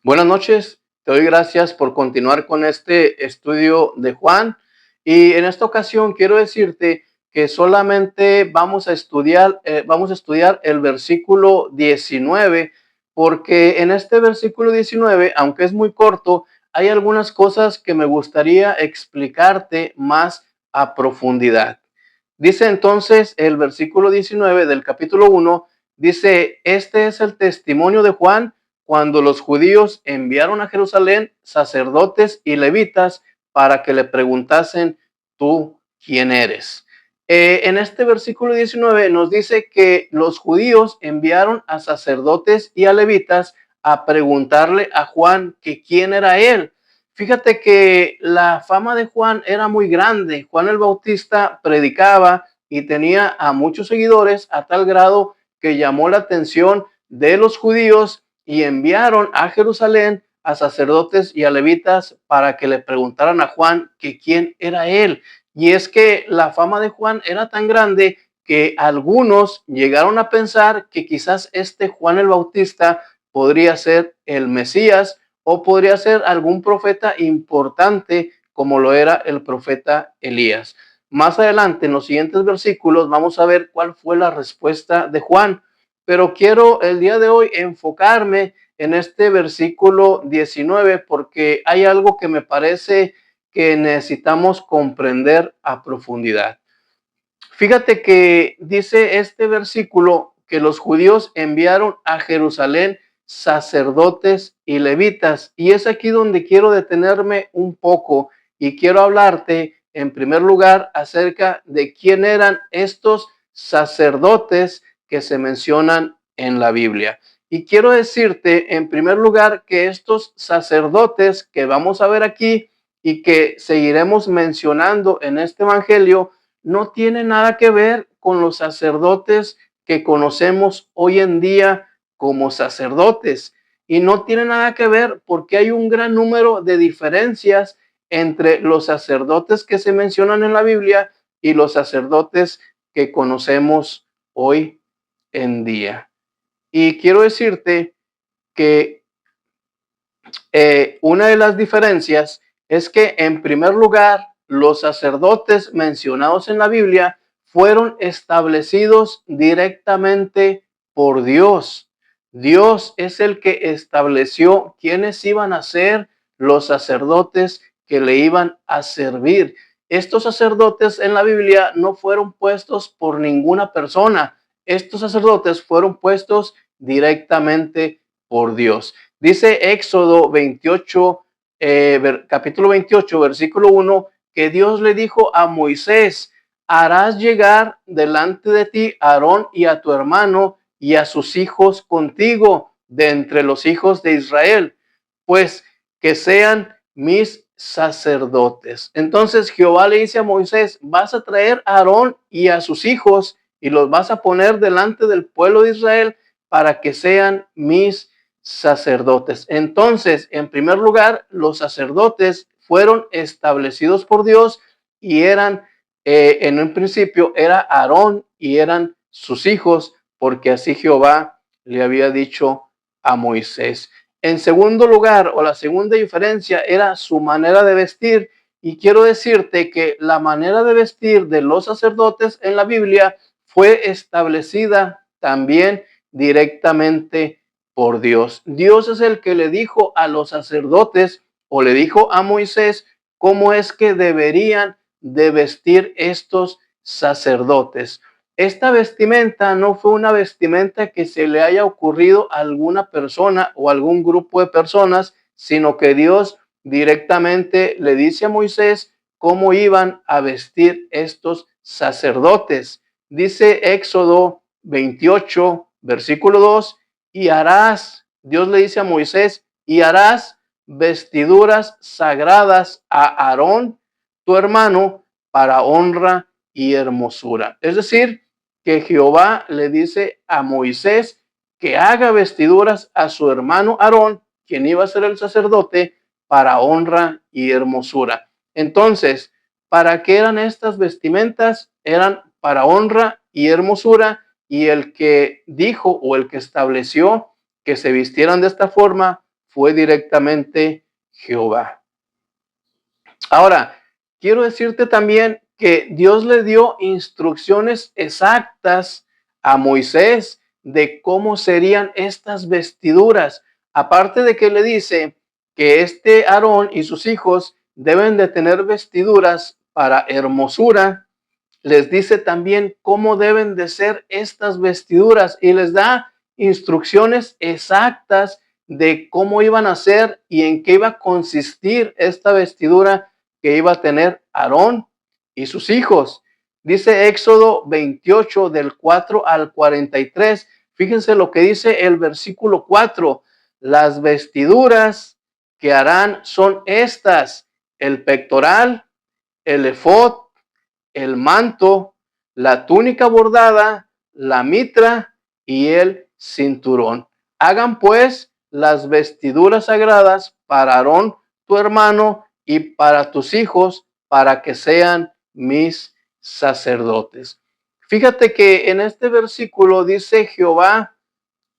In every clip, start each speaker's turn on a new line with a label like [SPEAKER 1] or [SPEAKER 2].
[SPEAKER 1] Buenas noches, te doy gracias por continuar con este estudio de Juan y en esta ocasión quiero decirte que solamente vamos a estudiar el versículo 19 porque en este versículo 19, aunque es muy corto, hay algunas cosas que me gustaría explicarte más a profundidad. Dice entonces el versículo 19 del capítulo 1, dice, este es el testimonio de Juan cuando los judíos enviaron a Jerusalén sacerdotes y levitas para que le preguntasen, ¿tú quién eres? En este versículo 19 nos dice que los judíos enviaron a sacerdotes y a levitas a preguntarle a Juan que quién era él. Fíjate que la fama de Juan era muy grande. Juan el Bautista predicaba y tenía a muchos seguidores a tal grado que llamó la atención de los judíos y enviaron a Jerusalén a sacerdotes y a levitas para que le preguntaran a Juan que quién era él. Y es que la fama de Juan era tan grande que algunos llegaron a pensar que quizás este Juan el Bautista podría ser el Mesías o podría ser algún profeta importante como lo era el profeta Elías. Más adelante, en los siguientes versículos, vamos a ver cuál fue la respuesta de Juan. Pero quiero el día de hoy enfocarme en este versículo 19 porque hay algo que me parece que necesitamos comprender a profundidad. Fíjate que dice este versículo que los judíos enviaron a Jerusalén sacerdotes y levitas. Y es aquí donde quiero detenerme un poco y quiero hablarte en primer lugar acerca de quién eran estos sacerdotes que se mencionan en la Biblia. Y quiero decirte en primer lugar que estos sacerdotes que vamos a ver aquí y que seguiremos mencionando en este evangelio no tiene nada que ver con los sacerdotes que conocemos hoy en día como sacerdotes. Y no tiene nada que ver porque hay un gran número de diferencias entre los sacerdotes que se mencionan en la Biblia y los sacerdotes que conocemos hoy en día. Y quiero decirte que una de las diferencias es que, en primer lugar, los sacerdotes mencionados en la Biblia fueron establecidos directamente por Dios. Dios es el que estableció quiénes iban a ser los sacerdotes que le iban a servir. Estos sacerdotes en la Biblia no fueron puestos por ninguna persona. Estos sacerdotes fueron puestos directamente por Dios. Dice Éxodo 28, capítulo 28, versículo 1, que Dios le dijo a Moisés, harás llegar delante de ti a Aarón y a tu hermano y a sus hijos contigo de entre los hijos de Israel, pues que sean mis sacerdotes. Entonces Jehová le dice a Moisés, vas a traer a Aarón y a sus hijos y los vas a poner delante del pueblo de Israel para que sean mis sacerdotes. Entonces, en primer lugar, los sacerdotes fueron establecidos por Dios y eran, en un principio, era Aarón y eran sus hijos, porque así Jehová le había dicho a Moisés. En segundo lugar, o la segunda diferencia, era su manera de vestir. Y quiero decirte que la manera de vestir de los sacerdotes en la Biblia fue establecida también directamente por Dios. Dios es el que le dijo a los sacerdotes o le dijo a Moisés cómo es que deberían de vestir estos sacerdotes. Esta vestimenta no fue una vestimenta que se le haya ocurrido a alguna persona o algún grupo de personas, sino que Dios directamente le dice a Moisés cómo iban a vestir estos sacerdotes. Dice Éxodo 28, versículo 2, y harás, Dios le dice a Moisés, y harás vestiduras sagradas a Aarón, tu hermano, para honra y hermosura. Es decir, que Jehová le dice a Moisés que haga vestiduras a su hermano Aarón, quien iba a ser el sacerdote, para honra y hermosura. Entonces, ¿para qué eran estas vestimentas? Eran para honra y hermosura, y el que dijo o el que estableció que se vistieran de esta forma fue directamente Jehová. Ahora, quiero decirte también que Dios le dio instrucciones exactas a Moisés de cómo serían estas vestiduras. Aparte de que le dice que este Aarón y sus hijos deben de tener vestiduras para hermosura, les dice también cómo deben de ser estas vestiduras y les da instrucciones exactas de cómo iban a ser y en qué iba a consistir esta vestidura que iba a tener Aarón y sus hijos. Dice Éxodo 28 del 4 al 43. Fíjense lo que dice el versículo 4. Las vestiduras que harán son estas: el pectoral, el efod, el manto, la túnica bordada, la mitra y el cinturón. Hagan pues las vestiduras sagradas para Aarón, tu hermano, y para tus hijos, para que sean mis sacerdotes. Fíjate que en este versículo dice Jehová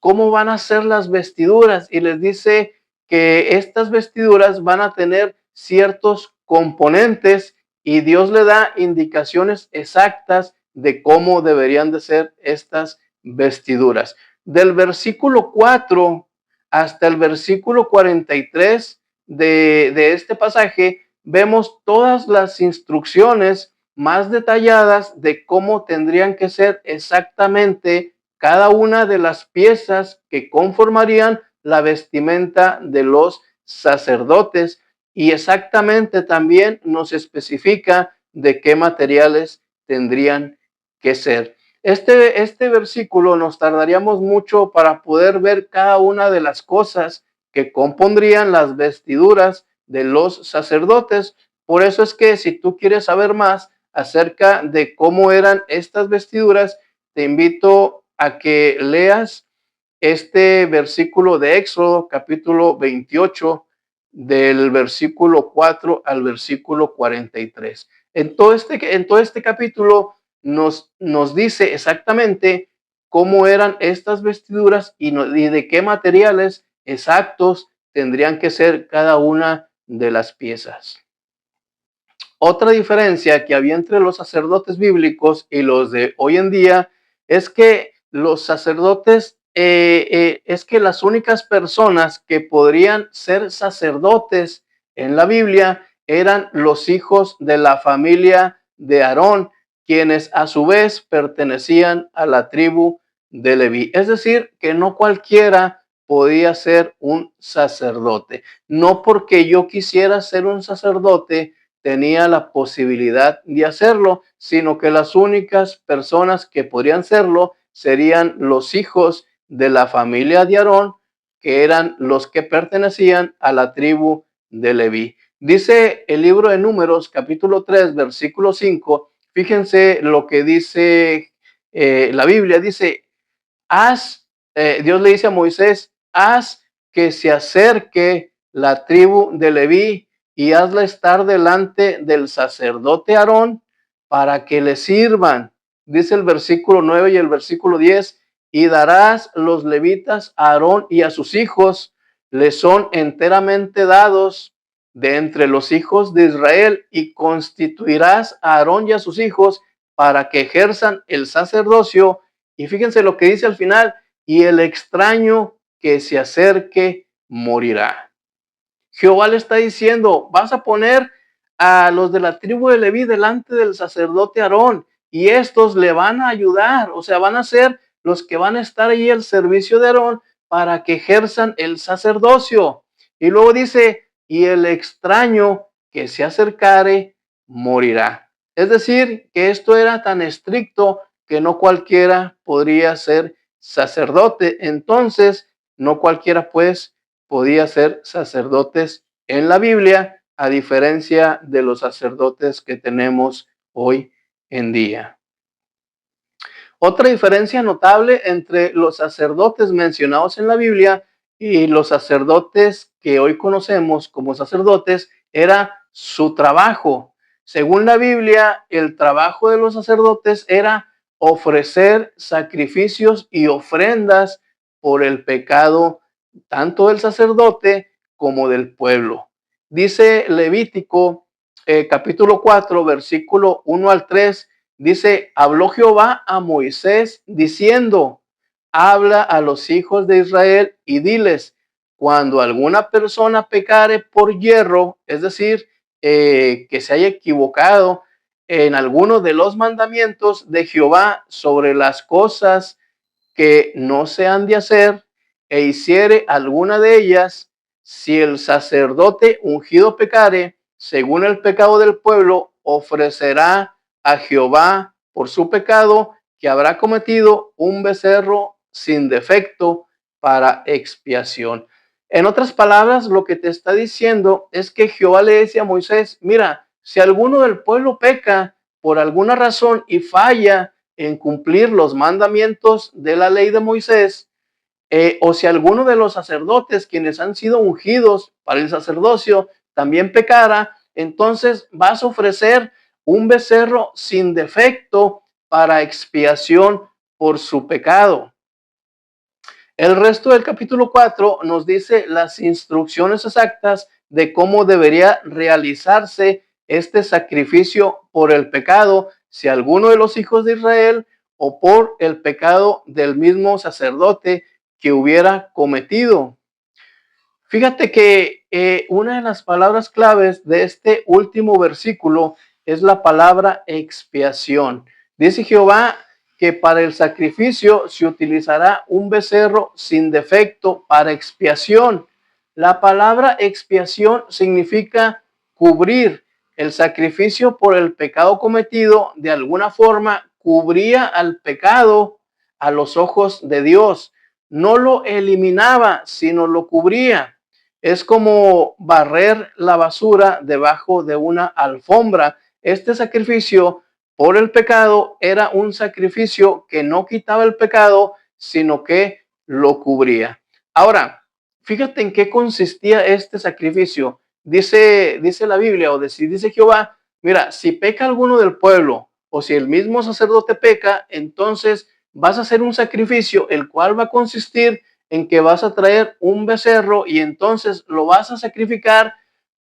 [SPEAKER 1] cómo van a ser las vestiduras y les dice que estas vestiduras van a tener ciertos componentes y Dios le da indicaciones exactas de cómo deberían de ser estas vestiduras. Del versículo 4 hasta el versículo 43 de este pasaje, vemos todas las instrucciones más detalladas de cómo tendrían que ser exactamente cada una de las piezas que conformarían la vestimenta de los sacerdotes, y exactamente también nos especifica de qué materiales tendrían que ser. Este versículo nos tardaríamos mucho para poder ver cada una de las cosas que compondrían las vestiduras de los sacerdotes. Por eso es que si tú quieres saber más acerca de cómo eran estas vestiduras, te invito a que leas este versículo de Éxodo, capítulo 28, del versículo 4 al versículo 43. En todo este capítulo nos dice exactamente cómo eran estas vestiduras y de qué materiales exactos tendrían que ser cada una de las piezas. Otra diferencia que había entre los sacerdotes bíblicos y los de hoy en día es que los sacerdotes, es que las únicas personas que podrían ser sacerdotes en la Biblia eran los hijos de la familia de Aarón, quienes a su vez pertenecían a la tribu de Leví. Es decir, que no cualquiera podía ser un sacerdote. No porque yo quisiera ser un sacerdote tenía la posibilidad de hacerlo, sino que las únicas personas que podrían serlo serían los hijos de la familia de Aarón, que eran los que pertenecían a la tribu de Leví. Dice el libro de Números, capítulo 3, versículo 5. Fíjense lo que dice la Biblia. Dice, Dios le dice a Moisés, haz que se acerque la tribu de Leví y hazla estar delante del sacerdote Aarón para que le sirvan. Dice el versículo 9 y el versículo 10, y darás los levitas a Aarón y a sus hijos, les son enteramente dados de entre los hijos de Israel, y constituirás a Aarón y a sus hijos para que ejerzan el sacerdocio. Y fíjense lo que dice al final, y el extraño que se acerque morirá. Jehová le está diciendo, vas a poner a los de la tribu de Leví delante del sacerdote Aarón y estos le van a ayudar, o sea, van a ser los que van a estar ahí al servicio de Aarón para que ejerzan el sacerdocio. Y luego dice, y el extraño que se acercare morirá. Es decir, que esto era tan estricto que no cualquiera podría ser sacerdote. Entonces, no cualquiera pues podía ser sacerdotes en la Biblia, a diferencia de los sacerdotes que tenemos hoy en día. Otra diferencia notable entre los sacerdotes mencionados en la Biblia y los sacerdotes que hoy conocemos como sacerdotes era su trabajo. Según la Biblia, el trabajo de los sacerdotes era ofrecer sacrificios y ofrendas por el pecado tanto del sacerdote como del pueblo. Dice Levítico capítulo 4, versículo 1 al 3, dice, habló Jehová a Moisés diciendo, habla a los hijos de Israel y diles, cuando alguna persona pecare por yerro, es decir, que se haya equivocado en alguno de los mandamientos de Jehová sobre las cosas que no se han de hacer, e hiciere alguna de ellas, si el sacerdote ungido pecare, según el pecado del pueblo, ofrecerá a Jehová por su pecado que habrá cometido un becerro sin defecto para expiación. En otras palabras, lo que te está diciendo es que Jehová le dice a Moisés, mira, si alguno del pueblo peca por alguna razón y falla en cumplir los mandamientos de la ley de Moisés, o si alguno de los sacerdotes quienes han sido ungidos para el sacerdocio también pecara, entonces vas a ofrecer un becerro sin defecto para expiación por su pecado. El resto del capítulo 4 nos dice las instrucciones exactas de cómo debería realizarse este sacrificio por el pecado, si alguno de los hijos de Israel o por el pecado del mismo sacerdote que hubiera cometido. Fíjate que una de las palabras claves de este último versículo es la palabra expiación. Dice Jehová que para el sacrificio se utilizará un becerro sin defecto para expiación. La palabra expiación significa cubrir. El sacrificio por el pecado cometido de alguna forma cubría al pecado a los ojos de Dios. No lo eliminaba, sino lo cubría. Es como barrer la basura debajo de una alfombra. Este sacrificio por el pecado era un sacrificio que no quitaba el pecado, sino que lo cubría. Ahora, fíjate en qué consistía este sacrificio. Dice la Biblia, dice Jehová, mira, si peca alguno del pueblo o si el mismo sacerdote peca, entonces vas a hacer un sacrificio, el cual va a consistir en que vas a traer un becerro y entonces lo vas a sacrificar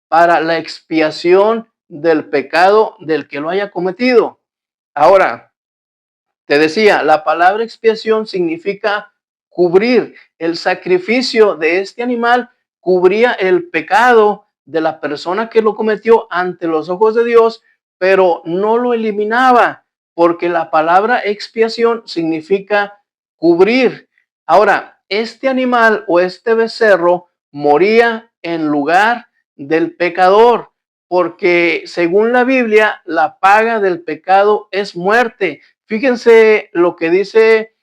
[SPEAKER 1] para la expiación del pecado del que lo haya cometido. Ahora, te decía, la palabra expiación significa cubrir. El sacrificio de este animal cubría el pecado de la persona que lo cometió ante los ojos de Dios, pero no lo eliminaba, porque la palabra expiación significa cubrir. Ahora, este animal o este becerro moría en lugar del pecador, porque según la Biblia, la paga del pecado es muerte. Fíjense lo que dice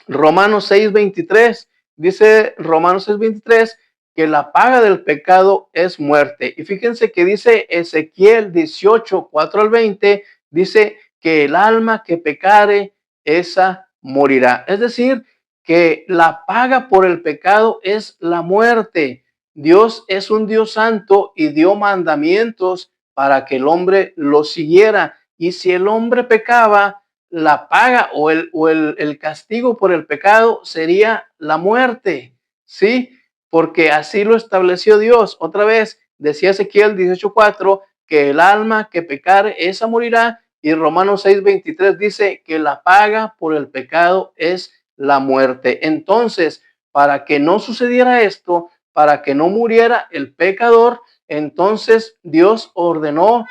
[SPEAKER 1] Romanos 6:23. Dice Romanos 6:23 que la paga del pecado es muerte. Y fíjense que dice Ezequiel 18:4-20, dice que el alma que pecare, esa morirá. Es decir, que la paga por el pecado es la muerte. Dios es un Dios santo y dio mandamientos para que el hombre los siguiera. Y si el hombre pecaba, la paga o el castigo por el pecado sería la muerte, ¿sí? Porque así lo estableció Dios. Otra vez, decía Ezequiel 18:4, que el alma que pecare, esa morirá. Y Romanos 6:23 dice que la paga por el pecado es la muerte. Entonces, para que no sucediera esto, para que no muriera el pecador, entonces Dios ordenó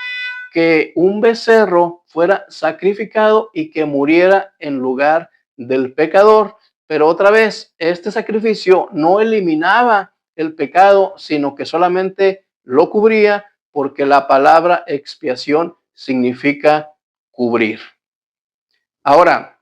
[SPEAKER 1] que un becerro fuera sacrificado y que muriera en lugar del pecador. Pero otra vez, este sacrificio no eliminaba el pecado, sino que solamente lo cubría, porque la palabra expiación significa cubrir. Ahora,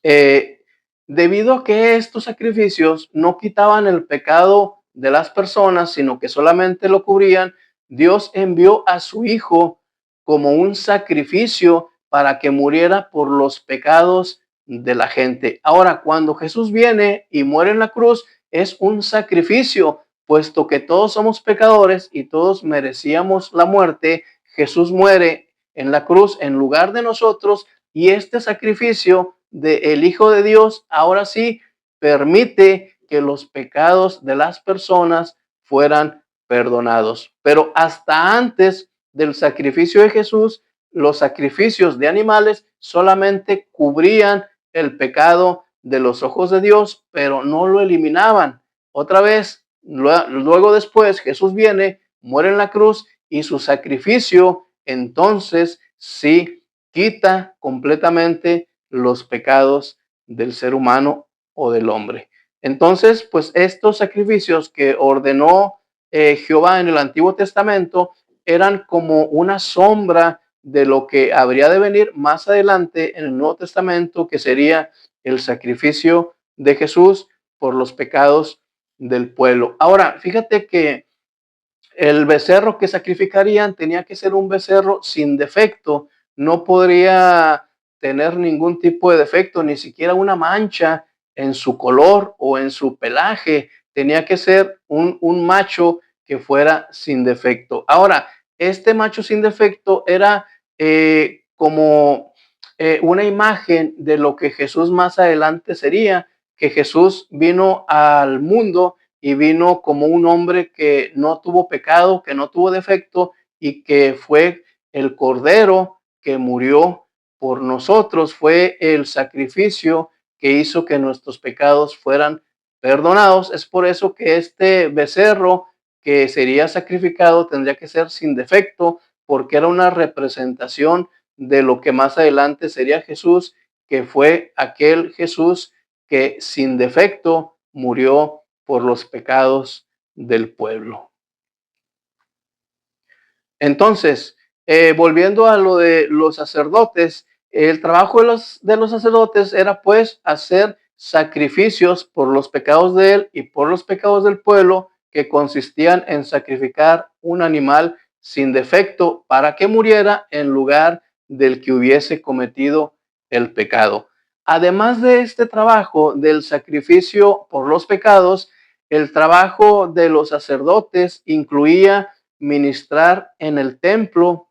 [SPEAKER 1] eh, debido a que estos sacrificios no quitaban el pecado de las personas, sino que solamente lo cubrían, Dios envió a su Hijo como un sacrificio para que muriera por los pecados de la gente. Ahora, cuando Jesús viene y muere en la cruz, es un sacrificio, puesto que todos somos pecadores y todos merecíamos la muerte. Jesús muere en la cruz en lugar de nosotros y este sacrificio del Hijo de Dios ahora sí permite que los pecados de las personas fueran perdonados. Pero hasta antes del sacrificio de Jesús, los sacrificios de animales solamente cubrían el pecado de los ojos de Dios, pero no lo eliminaban. Otra vez, luego después, Jesús viene, muere en la cruz y su sacrificio entonces sí quita completamente los pecados del ser humano o del hombre. Entonces, pues estos sacrificios que ordenó Jehová en el Antiguo Testamento eran como una sombra de lo que habría de venir más adelante en el Nuevo Testamento, que sería el sacrificio de Jesús por los pecados del pueblo. Ahora, fíjate que el becerro que sacrificarían tenía que ser un becerro sin defecto, no podría tener ningún tipo de defecto, ni siquiera una mancha en su color o en su pelaje, tenía que ser un macho que fuera sin defecto. Ahora, este macho sin defecto era como una imagen de lo que Jesús más adelante sería, que Jesús vino al mundo y vino como un hombre que no tuvo pecado, que no tuvo defecto y que fue el cordero que murió por nosotros, fue el sacrificio que hizo que nuestros pecados fueran perdonados. Es por eso que este becerro que sería sacrificado tendría que ser sin defecto, porque era una representación de lo que más adelante sería Jesús, que fue aquel Jesús que sin defecto murió por los pecados del pueblo. Entonces, volviendo a lo de los sacerdotes, el trabajo de los sacerdotes era pues hacer sacrificios por los pecados de él y por los pecados del pueblo, que consistían en sacrificar un animal sin defecto para que muriera en lugar del que hubiese cometido el pecado. Además de este trabajo del sacrificio por los pecados, el trabajo de los sacerdotes incluía ministrar en el templo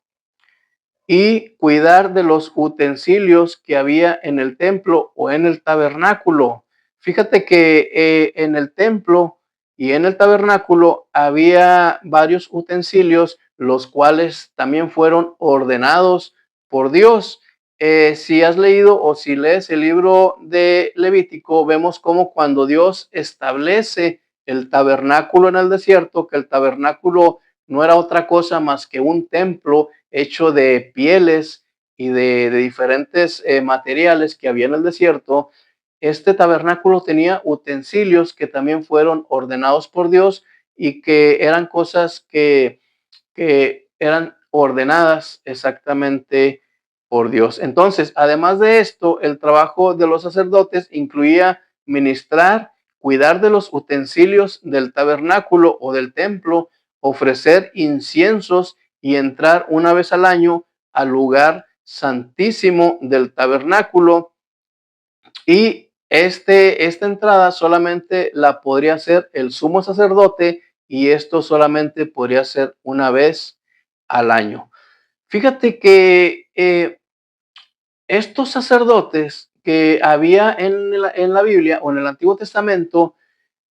[SPEAKER 1] y cuidar de los utensilios que había en el templo o en el tabernáculo. Fíjate que en el templo y en el tabernáculo había varios utensilios, los cuales también fueron ordenados por Dios. Si has leído o si lees el libro de Levítico, vemos cómo cuando Dios establece el tabernáculo en el desierto, que el tabernáculo no era otra cosa más que un templo hecho de pieles y de diferentes materiales que había en el desierto. Este tabernáculo tenía utensilios que también fueron ordenados por Dios y que eran cosas que eran ordenadas exactamente por Dios. Entonces, además de esto, el trabajo de los sacerdotes incluía ministrar, cuidar de los utensilios del tabernáculo o del templo, ofrecer inciensos y entrar una vez al año al lugar santísimo del tabernáculo. Y esta entrada solamente la podría hacer el sumo sacerdote, y esto solamente podría ser una vez al año. Fíjate que estos sacerdotes que había en la Biblia o en el Antiguo Testamento,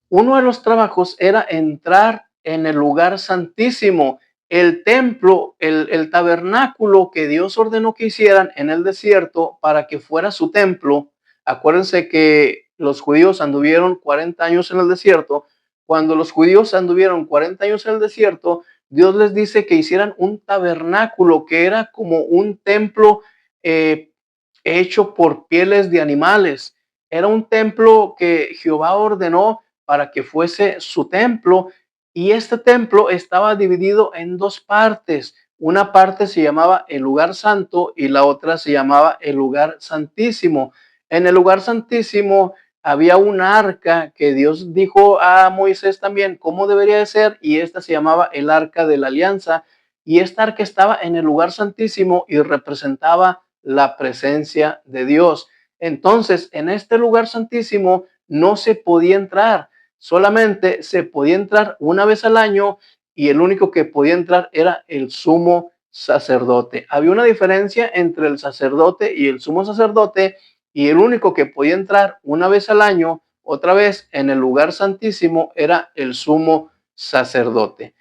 [SPEAKER 1] uno de los trabajos era entrar en el lugar santísimo, el templo, el tabernáculo que Dios ordenó que hicieran en el desierto para que fuera su templo. Acuérdense que los judíos anduvieron 40 años en el desierto. Cuando los judíos anduvieron 40 años en el desierto, Dios les dice que hicieran un tabernáculo que era como un templo eh, hecho por pieles de animales. Era un templo que Jehová ordenó para que fuese su templo, y este templo estaba dividido en dos partes. Una parte se llamaba el lugar santo y la otra se llamaba el lugar santísimo. En el lugar santísimo había un arca que Dios dijo a Moisés también cómo debería de ser, y esta se llamaba el arca de la alianza, y esta arca estaba en el lugar santísimo y representaba la presencia de Dios. Entonces, en este lugar santísimo no se podía entrar, solamente se podía entrar una vez al año, y el único que podía entrar era el sumo sacerdote. Había una diferencia entre el sacerdote y el sumo sacerdote, y el único que podía entrar una vez al año otra vez, en el lugar santísimo era el sumo sacerdote.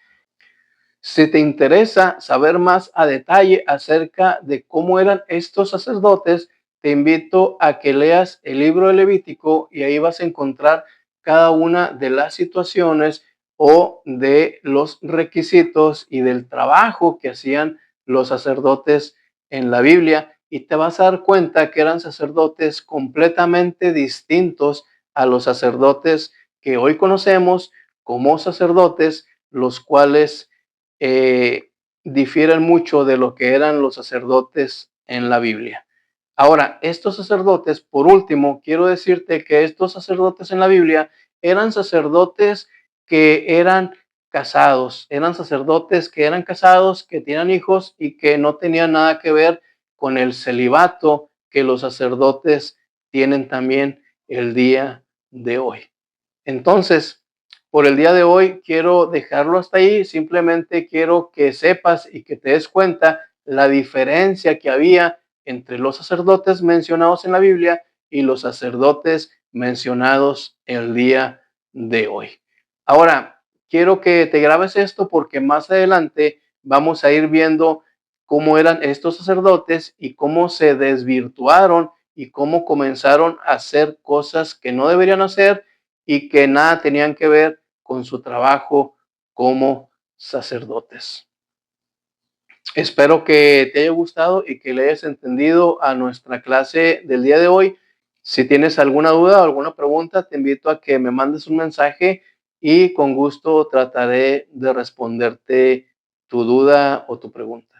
[SPEAKER 1] Si te interesa saber más a detalle acerca de cómo eran estos sacerdotes, te invito a que leas el libro de Levítico y ahí vas a encontrar cada una de las situaciones o de los requisitos y del trabajo que hacían los sacerdotes en la Biblia, y te vas a dar cuenta que eran sacerdotes completamente distintos a los sacerdotes que hoy conocemos como sacerdotes, los cuales eh, difieren mucho de lo que eran los sacerdotes en la Biblia. Ahora, estos sacerdotes, por último, quiero decirte que estos sacerdotes en la Biblia eran sacerdotes que eran sacerdotes que eran casados, que tenían hijos y que no tenían nada que ver con el celibato que los sacerdotes tienen también el día de hoy. Entonces, por el día de hoy quiero dejarlo hasta ahí. Simplemente quiero que sepas y que te des cuenta la diferencia que había entre los sacerdotes mencionados en la Biblia y los sacerdotes mencionados el día de hoy. Ahora, quiero que te grabes esto porque más adelante vamos a ir viendo cómo eran estos sacerdotes y cómo se desvirtuaron y cómo comenzaron a hacer cosas que no deberían hacer y que nada tenían que ver con su trabajo como sacerdotes. Espero que te haya gustado y que le hayas entendido a nuestra clase del día de hoy. Si tienes alguna duda o alguna pregunta, te invito a que me mandes un mensaje y con gusto trataré de responderte tu duda o tu pregunta.